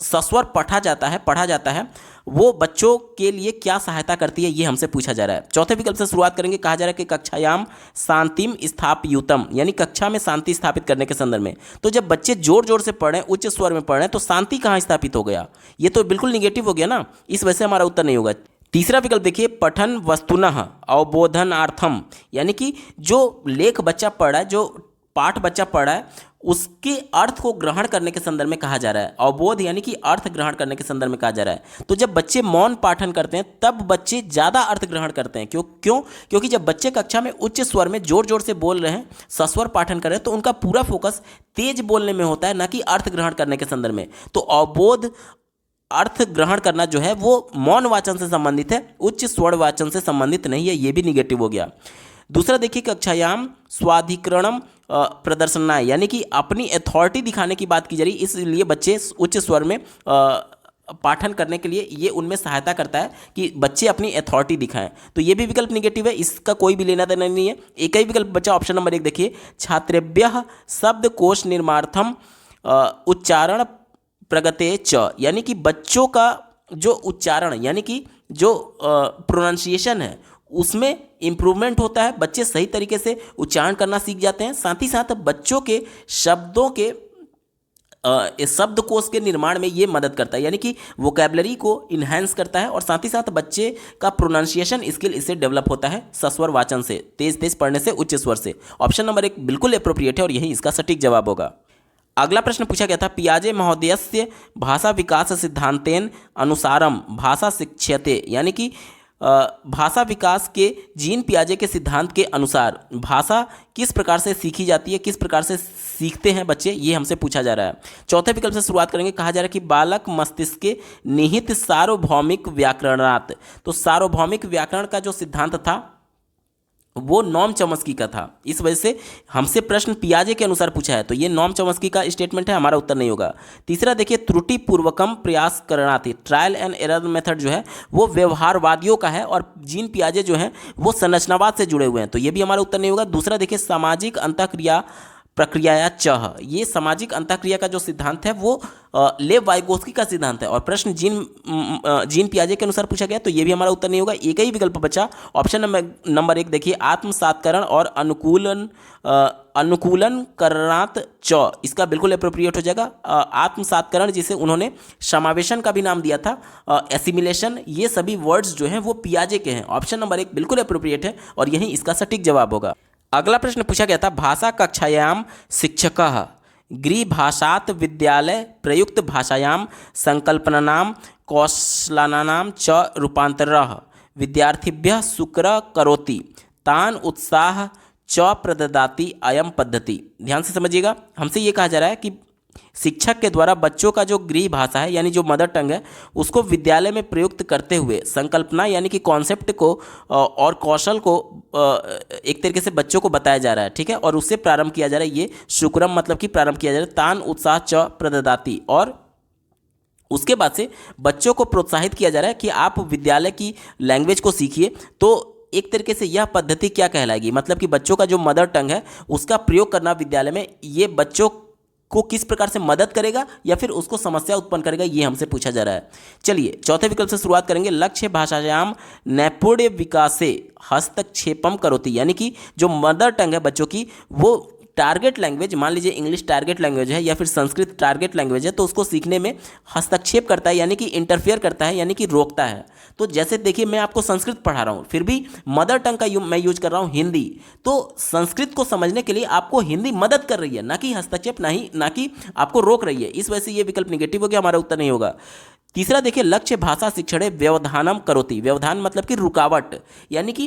सस्वर पढ़ा जाता है वो बच्चों के लिए क्या सहायता करती है, ये हमसे पूछा जा रहा है। चौथे विकल्प से शुरुआत करेंगे, कहा जा रहा है कि कक्षायाम शांतिम स्थापयुतम, यानी कक्षा में शांति स्थापित करने के संदर्भ में। तो जब बच्चे जोर जोर से पढ़ें, उच्च स्वर में पढ़ें, तो शांति कहाँ स्थापित हो गया, ये तो बिल्कुल निगेटिव हो गया ना, इस वजह से हमारा उत्तर नहीं होगा। तीसरा विकल्प देखिए पठन वस्तुनः अवबोधनार्थम, यानी कि जो लेख बच्चा पढ़ रहा है, जो पाठ बच्चा पढ़ रहा है, उसके अर्थ को ग्रहण करने के संदर्भ में कहा जा रहा है। अवबोध यानी कि अर्थ ग्रहण करने के संदर्भ में कहा जा रहा है। तो जब बच्चे मौन पाठन करते हैं तब बच्चे ज़्यादा अर्थ ग्रहण करते हैं। क्योंकि जब बच्चे कक्षा में उच्च स्वर में जोर जोर से बोल रहे हैं, सस्वर पाठन कर रहे हैं, तो उनका पूरा फोकस तेज बोलने में होता है, ना कि अर्थ ग्रहण करने के संदर्भ में। तो अवबोध अर्थ ग्रहण करना जो है वो मौन वाचन से संबंधित है, उच्च स्वर वाचन से संबंधित नहीं है, ये भी निगेटिव हो गया। दूसरा देखिए कक्षायाम स्वाधिकरणम प्रदर्शनाय, यानी कि अपनी अथॉरिटी दिखाने की बात की जा रही है, इसलिए बच्चे उच्च स्वर में पाठन करने के लिए ये उनमें सहायता करता है कि बच्चे अपनी अथॉरिटी दिखाएं। तो ये भी विकल्प निगेटिव है, इसका कोई भी लेना देना नहीं है। एक ही विकल्प बचा ऑप्शन नंबर 1 देखिए छात्रेभ्यः शब्दकोश निर्मार्थम उच्चारण प्रगते च, यानी कि बच्चों का जो उच्चारण यानी कि जो प्रोनाउंसिएशन है उसमें इम्प्रूवमेंट होता है, बच्चे सही तरीके से उच्चारण करना सीख जाते हैं। साथ ही साथ बच्चों के शब्दों के शब्दकोश के निर्माण में ये मदद करता है, यानी कि वोकैबलरी को इन्हेंस करता है, और साथ ही साथ बच्चे का प्रोनाउंसिएशन स्किल इससे डेवलप होता है सस्वर वाचन से, तेज तेज पढ़ने से, उच्च स्वर से। ऑप्शन नंबर 1 बिल्कुल एप्रोप्रिएट है और यही इसका सटीक जवाब होगा। अगला प्रश्न पूछा गया था पियाजे महोदयस्य भाषा विकास सिद्धांतेन अनुसारम भाषा शिक्ष्यते, यानी कि भाषा विकास के जीन पियाजे के सिद्धांत के अनुसार भाषा किस प्रकार से सीखी जाती है, किस प्रकार से सीखते हैं बच्चे, ये हमसे पूछा जा रहा है। चौथे विकल्प से शुरुआत करेंगे, कहा जा रहा है कि बालक मस्तिष्क के निहित सार्वभौमिक व्याकरणात्, तो सार्वभौमिक व्याकरण का जो सिद्धांत था वो नॉम चॉम्स्की का था। इस वजह से हमसे प्रश्न पियाजे के अनुसार पूछा है, तो ये नॉम चॉम्स्की का स्टेटमेंट है, हमारा उत्तर नहीं होगा। तीसरा देखिए, त्रुटिपूर्वकम प्रयास करना थी, ट्रायल एंड एरर मेथड जो है वो व्यवहारवादियों का है और जीन पियाजे जो है वो संरचनावाद से जुड़े हुए हैं, तो ये भी हमारा उत्तर नहीं होगा। दूसरा देखिए, सामाजिक अंतःक्रिया प्रक्रिया चह, ये सामाजिक अंतःक्रिया का जो सिद्धांत है वो लेव वाइगोस्की का सिद्धांत है और प्रश्न जीन पियाजे के अनुसार पूछा गया, तो ये भी हमारा उत्तर नहीं होगा। एक ही विकल्प बचा, ऑप्शन नंबर 1 देखिए, आत्मसात्करण और अनुकूलन करणात च, इसका बिल्कुल अप्रोप्रिएट हो जाएगा। आत्मसात्करण जिसे उन्होंने समावेशन का भी नाम दिया था, एसिमिलेशन, ये सभी वर्ड्स जो हैं वो पियाजे के हैं। ऑप्शन नंबर 1 बिल्कुल अप्रोप्रिएट है और यही इसका सटीक जवाब होगा। अगला प्रश्न पूछा गया था, भाषा कक्षायाम शिक्षकः गृहभाषात् विद्यालय प्रयुक्त भाषायां संकल्पनानां कौशलानां च रूपांतरः विद्यार्थिभ्यः सुकर करोति तान उत्साह च प्रददाति अयम पद्धति। ध्यान से समझिएगा, हमसे ये कहा जा रहा है कि शिक्षक के द्वारा बच्चों का जो गृह भाषा है यानी जो मदर टंग है उसको विद्यालय में प्रयुक्त करते हुए संकल्पना यानी कि कॉन्सेप्ट को और कौशल को एक तरीके से बच्चों को बताया जा रहा है, ठीक है, और उससे प्रारंभ किया जा रहा है। ये शुक्रम मतलब कि प्रारंभ किया जा रहा है, तान उत्साह च प्रददाति, और उसके बाद से बच्चों को प्रोत्साहित किया जा रहा है कि आप विद्यालय की लैंग्वेज को सीखिए। तो एक तरीके से यह पद्धति क्या कहलाएगी, मतलब कि बच्चों का जो मदर टंग है उसका प्रयोग करना विद्यालय में, ये बच्चों को किस प्रकार से मदद करेगा या फिर उसको समस्या उत्पन्न करेगा, ये हमसे पूछा जा रहा है। चलिए चौथे विकल्प से शुरुआत करेंगे, लक्ष्य भाषायाम नैपुण्य विकासे हस्तक्षेपम करोति, यानी कि जो मदर टंग है बच्चों की वो टारगेट लैंग्वेज, मान लीजिए इंग्लिश टारगेट लैंग्वेज है या फिर संस्कृत टारगेट लैंग्वेज है, तो उसको सीखने में हस्तक्षेप करता है यानी कि इंटरफेयर करता है यानी कि रोकता है। तो जैसे देखिए मैं आपको संस्कृत पढ़ा रहा हूँ फिर भी मदर टंग का मैं यूज कर रहा हूँ हिंदी, तो संस्कृत को समझने के लिए आपको हिंदी मदद कर रही है, ना कि हस्तक्षेप, ना कि आपको रोक रही है। इस वजह से ये विकल्प निगेटिव हो गया, हमारा उत्तर नहीं होगा। तीसरा देखिए, लक्ष्य भाषा शिक्षणे व्यवधानम करोति, व्यवधान मतलब कि रुकावट, यानी कि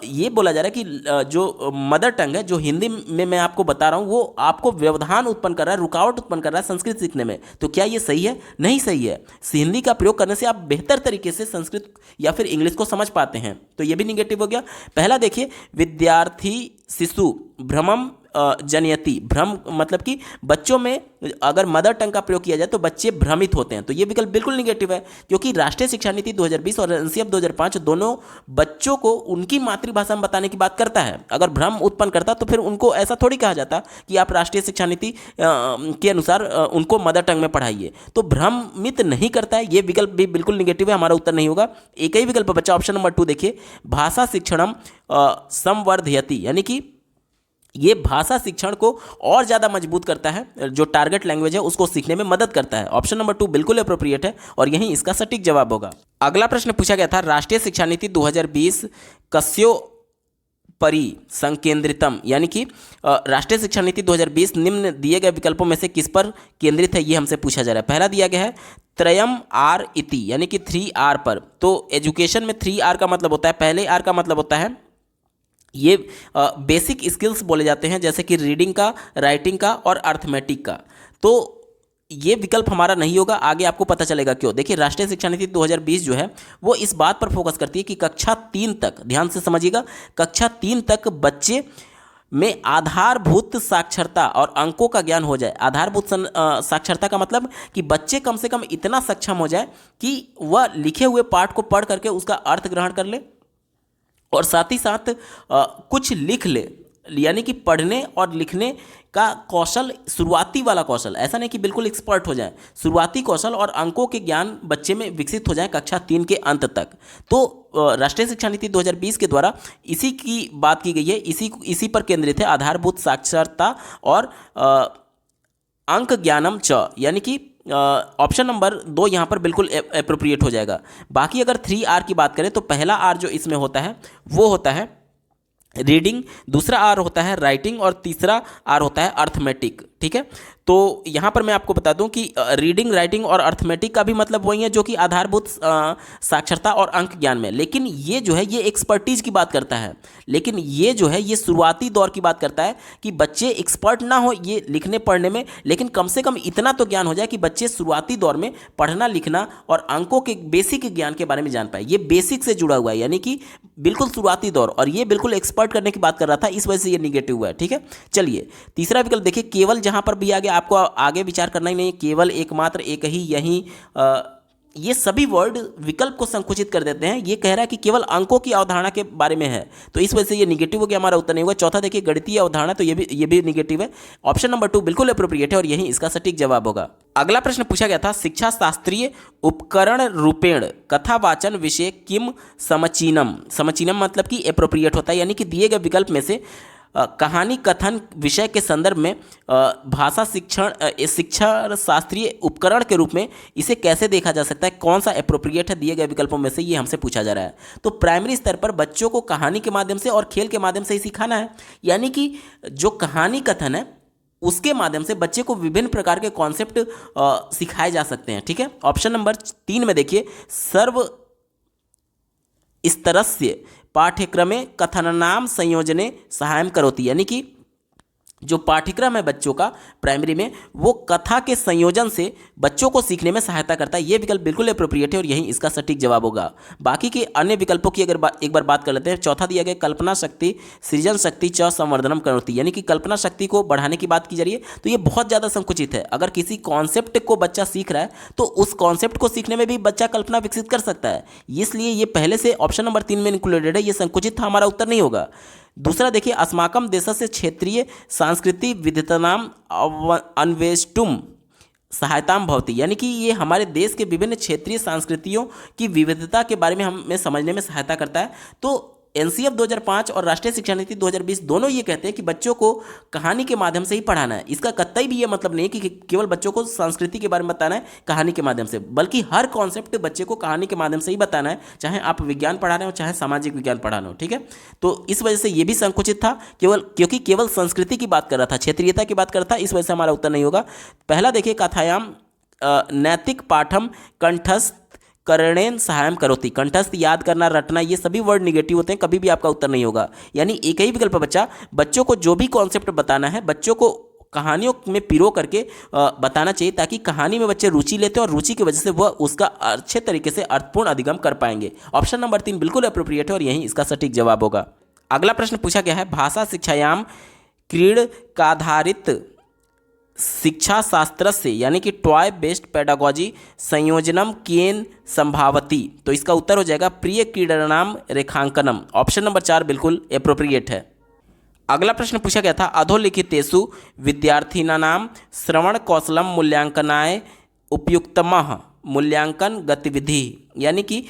ये बोला जा रहा है कि जो मदर टंग है जो हिंदी में मैं आपको बता रहा हूँ वो आपको व्यवधान उत्पन्न कर रहा है, रुकावट उत्पन्न कर रहा है संस्कृत सीखने में। तो क्या ये सही है? नहीं सही है। हिंदी का प्रयोग करने से आप बेहतर तरीके से संस्कृत या फिर इंग्लिश को समझ पाते हैं, तो ये भी निगेटिव हो गया। पहला देखिए, विद्यार्थी शिशु भ्रमम जनयति, भ्रम मतलब कि बच्चों में अगर मदर टंग का प्रयोग किया जाए तो बच्चे भ्रमित होते हैं, तो ये विकल्प बिल्कुल निगेटिव है, क्योंकि राष्ट्रीय शिक्षा नीति 2020 और एनसीएफ 2005 दोनों बच्चों को उनकी मातृभाषा में बताने की बात करता है। अगर भ्रम उत्पन्न करता तो फिर उनको ऐसा थोड़ी कहा जाता कि आप राष्ट्रीय शिक्षा नीति के अनुसार उनको मदर टंग में पढ़ाइए, तो भ्रमित नहीं करता है, ये विकल्प भी बिल्कुल निगेटिव है, हमारा उत्तर नहीं होगा। एक ही विकल्प बचा, ऑप्शन नंबर 2 देखिए, भाषा शिक्षणम संवर्धयति, यानी कि ये भाषा शिक्षण को और ज़्यादा मजबूत करता है, जो टारगेट लैंग्वेज है उसको सीखने में मदद करता है। ऑप्शन नंबर 2 बिल्कुल अप्रोप्रिएट है और यही इसका सटीक जवाब होगा। अगला प्रश्न पूछा गया था, राष्ट्रीय शिक्षा नीति 2020 कस्यो परि संकेंद्रितम, यानी कि राष्ट्रीय शिक्षा नीति 2020 निम्न दिए गए विकल्पों में से किस पर केंद्रित है, ये हमसे पूछा जा रहा है। पहला दिया गया है त्रयम आर इति, यानी कि 3R पर। तो एजुकेशन में 3R का मतलब होता है, पहले R का मतलब होता है ये बेसिक स्किल्स बोले जाते हैं, जैसे कि रीडिंग का, राइटिंग का और अर्थमेटिक का। तो ये विकल्प हमारा नहीं होगा, आगे आपको पता चलेगा क्यों। देखिए राष्ट्रीय शिक्षा नीति 2020 जो है वो इस बात पर फोकस करती है कि कक्षा 3 तक, ध्यान से समझिएगा, कक्षा 3 तक बच्चे में आधारभूत साक्षरता और अंकों का ज्ञान हो जाए। आधारभूत साक्षरता का मतलब कि बच्चे कम से कम इतना सक्षम हो जाए कि वह लिखे हुए पाठ को पढ़ करके उसका अर्थ ग्रहण कर ले और साथ ही साथ कुछ लिख ले, यानी कि पढ़ने और लिखने का कौशल, शुरुआती वाला कौशल, ऐसा नहीं कि बिल्कुल एक्सपर्ट हो जाए, शुरुआती कौशल और अंकों के ज्ञान बच्चे में विकसित हो जाए कक्षा 3 के अंत तक। तो राष्ट्रीय शिक्षा नीति 2020 के द्वारा इसी की बात की गई है, इसी पर केंद्रित है, आधारभूत साक्षरता और अंक ज्ञानम च, यानी कि ऑप्शन नंबर 2 यहाँ पर बिल्कुल अप्रोप्रिएट हो जाएगा। बाकी अगर 3R की बात करें तो पहला R जो इसमें होता है वो होता है रीडिंग, दूसरा R होता है राइटिंग और तीसरा R होता है अर्थमेटिक। ठीक है। तो यहाँ पर मैं आपको बता दूं कि रीडिंग, राइटिंग और अर्थमेटिक का भी मतलब वही है जो कि आधारभूत साक्षरता और अंक ज्ञान में, लेकिन ये जो है ये एक्सपर्टीज की बात करता है। लेकिन ये जो है ये शुरुआती दौर की बात करता है कि बच्चे एक्सपर्ट ना हो ये लिखने पढ़ने में, लेकिन कम से कम इतना तो ज्ञान हो जाए कि बच्चे शुरुआती दौर में पढ़ना लिखना और अंकों के बेसिक ज्ञान के बारे में जान पाए। ये बेसिक से जुड़ा हुआ है, यानी कि बिल्कुल शुरुआती दौर, और ये बिल्कुल एक्सपर्ट करने की बात कर रहा था, इस वजह से ये निगेटिव हुआ है। ठीक है, चलिए तीसरा विकल्प देखिए, केवल जहां पर भी आ गया आपको आगे विचार करना ही नहीं, केवल, एकमात्र, एक ही, यही, ये सभी वर्ड विकल्प को संकुचित कर देते हैं। ये कह रहा है कि केवल अंकों की अवधारणा के बारे में है, तो इस वजह से ये निगेटिव हो गया, हमारा उत्तर नहीं होगा। चौथा देखिए, गणितीय अवधारणा, तो ये भी निगेटिव है। ऑप्शन नंबर 2 बिल्कुल अप्रोप्रिएट है और यही इसका सटीक जवाब होगा। अगला प्रश्न पूछा गया था, शिक्षा शास्त्रीय उपकरण रूपेण कथावाचन विषय किम समीचीनम। समीचीनम मतलब कि अप्रोप्रिएट होता है, यानी कि दिए गए विकल्प में से कहानी कथन विषय के संदर्भ में भाषा शिक्षा शास्त्रीय उपकरण के रूप में इसे कैसे देखा जा सकता है, कौन सा अप्रोप्रिएट है दिए गए विकल्पों में से, ये हमसे पूछा जा रहा है। तो प्राइमरी स्तर पर बच्चों को कहानी के माध्यम से और खेल के माध्यम से ही सिखाना है, यानी कि जो कहानी कथन है उसके माध्यम से बच्चे को विभिन्न प्रकार के कॉन्सेप्ट सिखाए जा सकते हैं। ठीक है, ऑप्शन नंबर 3 में देखिए, सर्व स्तरस्य पाठ्यक्रमे कथनानां संयोजने सहायं करोति, यानी कि जो पाठ्यक्रम है बच्चों का प्राइमरी में, वो कथा के संयोजन से बच्चों को सीखने में सहायता करता है। ये विकल्प बिल्कुल अप्रोप्रिएट है और यही इसका सटीक जवाब होगा। बाकी के अन्य विकल्पों की अगर एक बार बात कर लेते हैं, चौथा दिया गया, कल्पना शक्ति सृजन शक्ति च संवर्धनम करोति, यानी कि कल्पना शक्ति को बढ़ाने की बात की जा रही है, तो ये बहुत ज़्यादा संकुचित है। अगर किसी कॉन्सेप्ट को बच्चा सीख रहा है तो उस कॉन्सेप्ट को सीखने में भी बच्चा कल्पना विकसित कर सकता है, इसलिए ये पहले से ऑप्शन नंबर 3 में इंक्लूडेड है, ये संकुचित था, हमारा उत्तर नहीं होगा। दूसरा देखिए, अस्माकं देशस्य क्षेत्रीय सांस्कृतिक विविधतानां अन्वेष्टुम सहायताम भवति, यानी कि ये हमारे देश के विभिन्न क्षेत्रीय संस्कृतियों की विविधता के बारे में हमें समझने में सहायता करता है। तो एनसीएफ 2005 और राष्ट्रीय शिक्षा नीति 2020 दोनों ये कहते हैं कि बच्चों को कहानी के माध्यम से ही पढ़ाना है। इसका कतई भी ये मतलब नहीं है कि केवल बच्चों को संस्कृति के बारे में बताना है कहानी के माध्यम से, बल्कि हर कॉन्सेप्ट बच्चे को कहानी के माध्यम से ही बताना है, चाहे आप विज्ञान पढ़ा रहे हो चाहे सामाजिक विज्ञान पढ़ा रहे हो। ठीक है, तो इस वजह से ये भी संकुचित था, क्योंकि केवल संस्कृति की बात कर रहा था, क्षेत्रीयता की बात कर रहा था, इस वजह से हमारा उत्तर नहीं होगा। पहला देखिए, कथायाम नैतिक पाठम कंठस्थ करणेन सहायम करोति, कंठस्थ याद करना, रटना, ये सभी वर्ड निगेटिव होते हैं, कभी भी आपका उत्तर नहीं होगा। यानी एक ही विकल्प बच्चा, बच्चों को जो भी कॉन्सेप्ट बताना है बच्चों को कहानियों में पिरो करके बताना चाहिए, ताकि कहानी में बच्चे रुचि लेते हैं और रुचि की वजह से वह उसका अच्छे तरीके से अर्थपूर्ण अधिगम कर पाएंगे। ऑप्शन नंबर 3 बिल्कुल अप्रोप्रिएट है और यही इसका सटीक जवाब होगा। अगला प्रश्न पूछा गया है, भाषा शिक्षायाम क्रीडकाधारित शिक्षा शास्त्र से, यानी कि टॉय बेस्ड पेडागोजी संयोजनम केन संभावती, तो इसका उत्तर हो जाएगा प्रिय क्रीडनाम रेखांकनम। ऑप्शन नंबर 4 बिल्कुल एप्रोप्रिएट है। अगला प्रश्न पूछा गया था, अधोलिखितेषु विद्यार्थिनानां श्रवण कौशलम मूल्यांकनाय उपयुक्तमः मूल्यांकन गतिविधि, यानी कि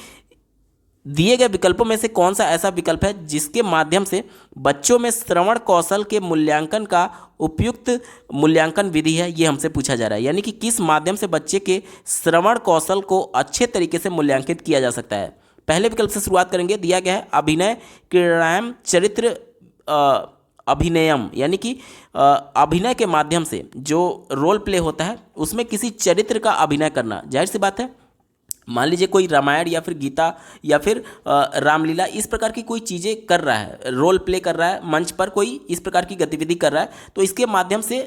दिए गए विकल्पों में से कौन सा ऐसा विकल्प है जिसके माध्यम से बच्चों में श्रवण कौशल के मूल्यांकन का उपयुक्त मूल्यांकन विधि है, ये हमसे पूछा जा रहा है। यानी कि किस माध्यम से बच्चे के श्रवण कौशल को अच्छे तरीके से मूल्यांकित किया जा सकता है। पहले विकल्प से शुरुआत करेंगे, दिया गया है अभिनय क्रीड़ायाम चरित्र अभिनयम, यानी कि अभिनय के माध्यम से जो रोल प्ले होता है उसमें किसी चरित्र का अभिनय करना। जाहिर सी बात है, मान लीजिए कोई रामायण या फिर गीता या फिर रामलीला इस प्रकार की कोई चीज़ें कर रहा है, रोल प्ले कर रहा है, मंच पर कोई इस प्रकार की गतिविधि कर रहा है, तो इसके माध्यम से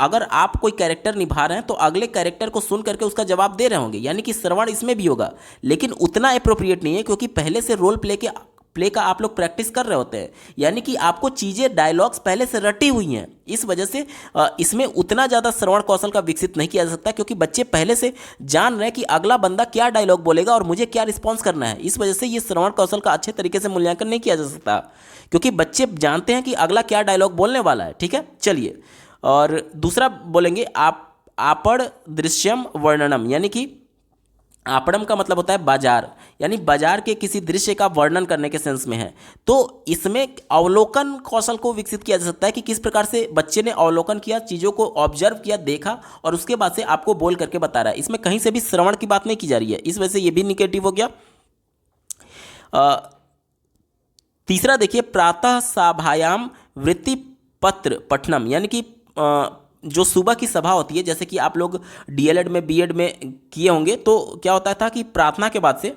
अगर आप कोई कैरेक्टर निभा रहे हैं तो अगले कैरेक्टर को सुन करके उसका जवाब दे रहे होंगे, यानी कि श्रवण इसमें भी होगा, लेकिन उतना अप्रोप्रिएट नहीं है क्योंकि पहले से रोल प्ले का आप लोग प्रैक्टिस कर रहे होते हैं, यानी कि आपको चीज़ें डायलॉग्स पहले से रटी हुई हैं। इस वजह से इसमें उतना ज़्यादा श्रवण कौशल का विकसित नहीं किया जा सकता, क्योंकि बच्चे पहले से जान रहे हैं कि अगला बंदा क्या डायलॉग बोलेगा और मुझे क्या रिस्पॉन्स करना है। इस वजह से ये श्रवण कौशल का अच्छे तरीके से मूल्यांकन नहीं किया जा सकता, क्योंकि बच्चे जानते हैं कि अगला क्या डायलॉग बोलने वाला है। ठीक है, चलिए, और दूसरा बोलेंगे आपड़ दृश्यम वर्णनम, यानी कि आपड़म का मतलब होता है बाजार, यानी बाजार के किसी दृश्य का वर्णन करने के सेंस में है। तो इसमें अवलोकन कौशल को विकसित किया जा सकता है कि किस प्रकार से बच्चे ने अवलोकन किया, चीज़ों को ऑब्जर्व किया, देखा और उसके बाद से आपको बोल करके बता रहा है। इसमें कहीं से भी श्रवण की बात नहीं की जा रही है, इस वजह से ये भी निगेटिव हो गया। तीसरा देखिए, प्रातः सभायाम वृत्ति पत्र पठनम, यानी कि जो सुबह की सभा होती है, जैसे कि आप लोग डीएलएड में बीएड में किए होंगे, तो क्या होता था कि प्रार्थना के बाद से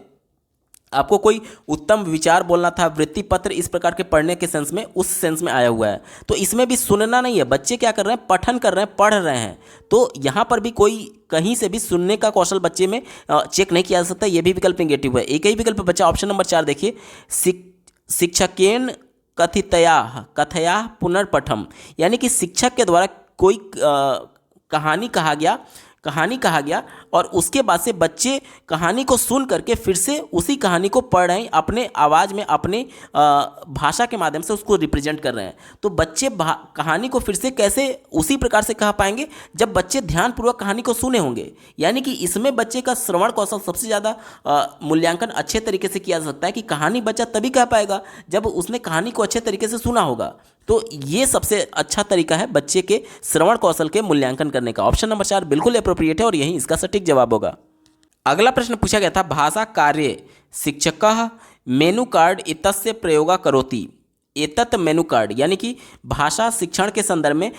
आपको कोई उत्तम विचार बोलना था, वृत्ति पत्र इस प्रकार के पढ़ने के सेंस में, उस सेंस में आया हुआ है। तो इसमें भी सुनना नहीं है, बच्चे क्या कर रहे हैं, पठन कर रहे हैं, पढ़ रहे हैं। तो यहाँ पर भी कोई कहीं से भी सुनने का कौशल बच्चे में चेक नहीं किया जा सकता। ये भी विकल्प नेगेटिव है। एक ही विकल्प बचा ऑप्शन नंबर 4, देखिए, शिक्षकेन कथया पुनर्पठम, यानी कि शिक्षक के द्वारा कोई कहानी कहा गया और उसके बाद से बच्चे कहानी को सुन करके फिर से उसी कहानी को पढ़ रहे हैं, अपने आवाज़ में, अपने भाषा के माध्यम से उसको रिप्रेजेंट कर रहे हैं। तो बच्चे कहानी को फिर से कैसे उसी प्रकार से कह पाएंगे जब बच्चे ध्यानपूर्वक कहानी को सुने होंगे। यानी कि इसमें बच्चे का श्रवण कौशल सबसे ज़्यादा मूल्यांकन अच्छे तरीके से किया जा सकता है कि कहानी बच्चा तभी कह पाएगा जब उसने कहानी को अच्छे तरीके से सुना होगा। तो ये सबसे अच्छा तरीका है बच्चे के श्रवण कौशल के मूल्यांकन करने का। ऑप्शन नंबर 4 बिल्कुल एप्रोप्रिएट है और यही इसका सटीक जवाब होगा। अगला प्रश्न पूछा गया था, भाषा कार्ये शिक्षकः मेनू कार्ड इतस्य प्रयोगा करोति। एतत् मेनू कार्ड, यानी कि भाषा शिक्षण के संदर्भ में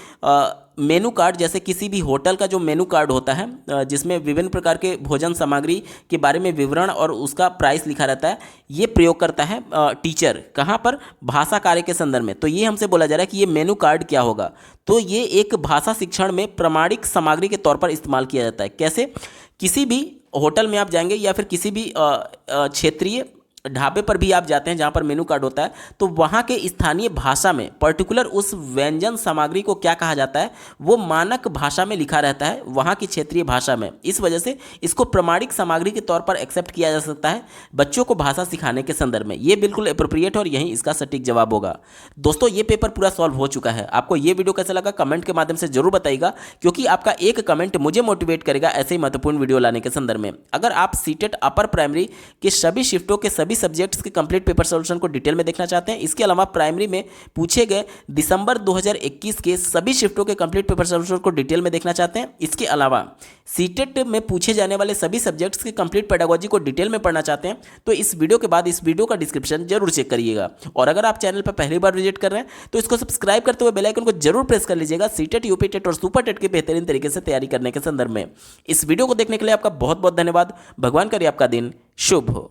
मेनू कार्ड, जैसे किसी भी होटल का जो मेनू कार्ड होता है जिसमें विभिन्न प्रकार के भोजन सामग्री के बारे में विवरण और उसका प्राइस लिखा रहता है, ये प्रयोग करता है टीचर। कहाँ पर, भाषा कार्य के संदर्भ में। तो ये हमसे बोला जा रहा है कि ये मेनू कार्ड क्या होगा। तो ये एक भाषा शिक्षण में प्रमाणिक सामग्री के तौर पर इस्तेमाल किया जाता है। कैसे, किसी भी होटल में आप जाएंगे या फिर किसी भी क्षेत्रीय ढाबे पर भी आप जाते हैं जहाँ पर मेनू कार्ड होता है, तो वहाँ के स्थानीय भाषा में पर्टिकुलर उस व्यंजन सामग्री को क्या कहा जाता है वो मानक भाषा में लिखा रहता है, वहाँ की क्षेत्रीय भाषा में। इस वजह से इसको प्रमाणिक सामग्री के तौर पर एक्सेप्ट किया जा सकता है बच्चों को भाषा सिखाने के संदर्भ में। ये बिल्कुल एप्रोप्रिएट है और यही इसका सटीक जवाब होगा। दोस्तों, ये पेपर पूरा सॉल्व हो चुका है। आपको ये वीडियो कैसा लगा कमेंट के माध्यम से जरूर बताइएगा, क्योंकि आपका एक कमेंट मुझे मोटिवेट करेगा ऐसे ही महत्वपूर्ण वीडियो लाने के संदर्भ में। अगर आप सीटेट अपर प्राइमरी के सभी शिफ्टों के सभी सब्जेक्ट्स के कंप्लीट पेपर सॉल्यूशन को डिटेल में देखना चाहते हैं, इसके अलावा प्राइमरी में पूछे गए दिसंबर 2021 के सभी शिफ्टों के कंप्लीट पेपर सॉल्यूशन को डिटेल में देखना चाहते हैं, इसके अलावा सीटेट में पूछे जाने वाले सभी सब्जेक्ट्स के कंप्लीट पेडागोजी को डिटेल में पढ़ना चाहते हैं, तो इस वीडियो के बाद इस वीडियो का डिस्क्रिप्शन जरूर चेक करिएगा। और अगर आप चैनल पर पहली बार विजिट कर रहे हैं तो इसको सब्सक्राइब करते हुए बेल आइकन को जरूर प्रेस कर लीजिएगा, सीटेट, यूपी टेट और सुपर टेट के बेहतरीन तरीके से तैयारी करने के संदर्भ में। इस वीडियो को देखने के लिए आपका बहुत बहुत धन्यवाद। भगवान करे आपका दिन शुभ हो।